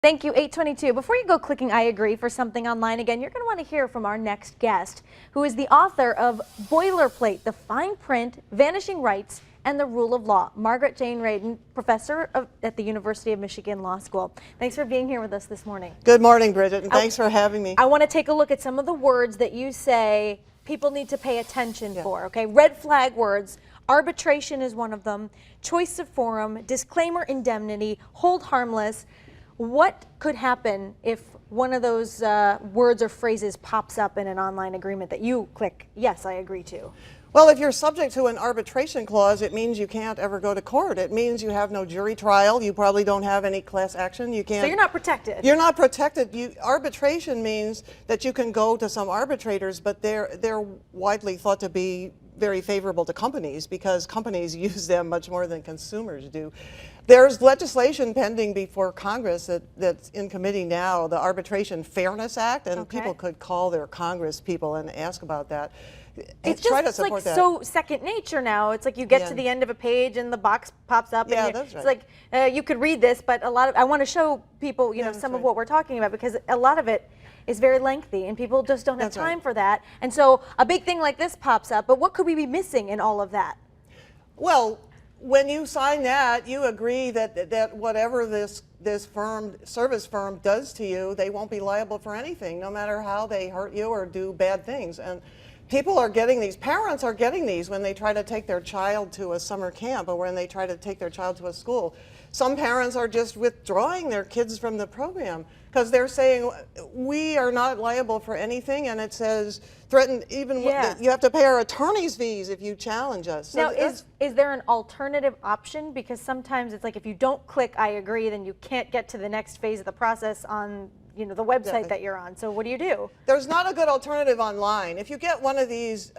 Thank you, 822. Before you go clicking I agree for something online again, you're going to want to hear from our next guest, who is the author of Boilerplate, The Fine Print, Vanishing Rights, and the Rule of Law. Margaret Jane Radin, professor at the University of Michigan Law School. Thanks for being here with us this morning. Good morning, Bridget, and thanks for having me. I want to take a look at some of the words that you say people need to pay attention for, okay? Red flag words. Arbitration is one of them. Choice of forum, disclaimer, indemnity, hold harmless. What could happen if one of those words or phrases pops up in an online agreement that you click, yes, I agree to? Well, if you're subject to an arbitration clause, it means you can't ever go to court. It means you have no jury trial. You probably don't have any class action. You can't. So you're not protected. You're not protected. Arbitration means that you can go to some arbitrators, but they're widely thought to be very favorable to companies because companies use them much more than consumers do. There's legislation pending before Congress that's in committee now, the Arbitration Fairness Act, and people could call their Congress people and ask about that. It's just like so second nature now. It's like you get to the end of a page and the box pops up. Yeah, and that's right. It's like you could read this, but a lot of I want to show people, you know, some of what we're talking about because a lot of it is very lengthy and people just don't have time for that. And so a big thing like this pops up, but what could we be missing in all of that? Well, when you sign that, you agree that whatever this service firm does to you, they won't be liable for anything, no matter how they hurt you or do bad things. And people are getting these, parents are getting these when they try to take their child to a summer camp or when they try to take their child to a school. Some parents are just withdrawing their kids from the program because they're saying, we are not liable for anything, and it says, threaten, even you have to pay our attorney's fees if you challenge us. So now, is there an alternative option? Because sometimes it's like if you don't click I agree, then you can't get to the next phase of the process on the website that you're on. So what do you do? There's not a good alternative online. If you get one of these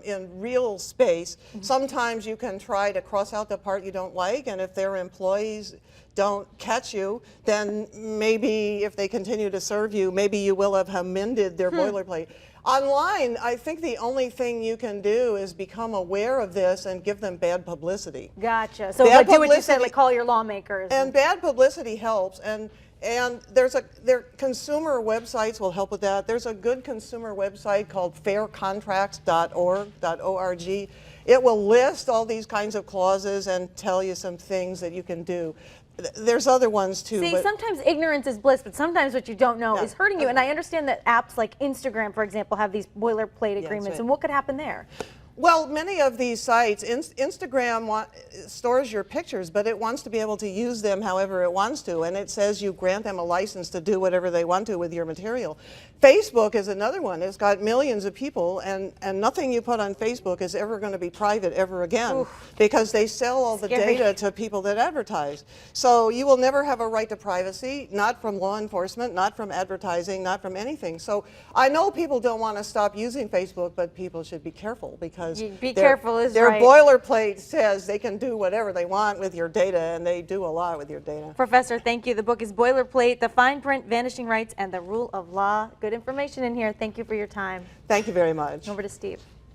in real space, sometimes you can try to cross out the part you don't like, and if their employees don't catch you, then maybe if they continue to serve you, maybe you will have amended their boilerplate. Online, I think the only thing you can do is become aware of this and give them bad publicity. Gotcha. So like do what you said, like call your lawmakers. And bad publicity helps. And consumer websites will help with that. There's a good consumer website called faircontracts.org. It will list all these kinds of clauses and tell you some things that you can do. There's other ones too. See, sometimes ignorance is bliss, but sometimes what you don't know is hurting you. And I understand that apps like Instagram, for example, have these boilerplate agreements. And what could happen there? Well, many of these sites, Instagram stores your pictures, but it wants to be able to use them however it wants to, and it says you grant them a license to do whatever they want to with your material. Facebook is another one. It's got millions of people, and nothing you put on Facebook is ever going to be private ever again because they sell all the data to people that advertise. So you will never have a right to privacy, not from law enforcement, not from advertising, not from anything. So I know people don't want to stop using Facebook, but people should be careful because their boilerplate says they can do whatever they want with your data, and they do a lot with your data. Professor, thank you. The book is Boilerplate, The Fine Print, Vanishing Rights, and the Rule of Law. Good information in here. Thank you for your time. Thank you very much. Over to Steve.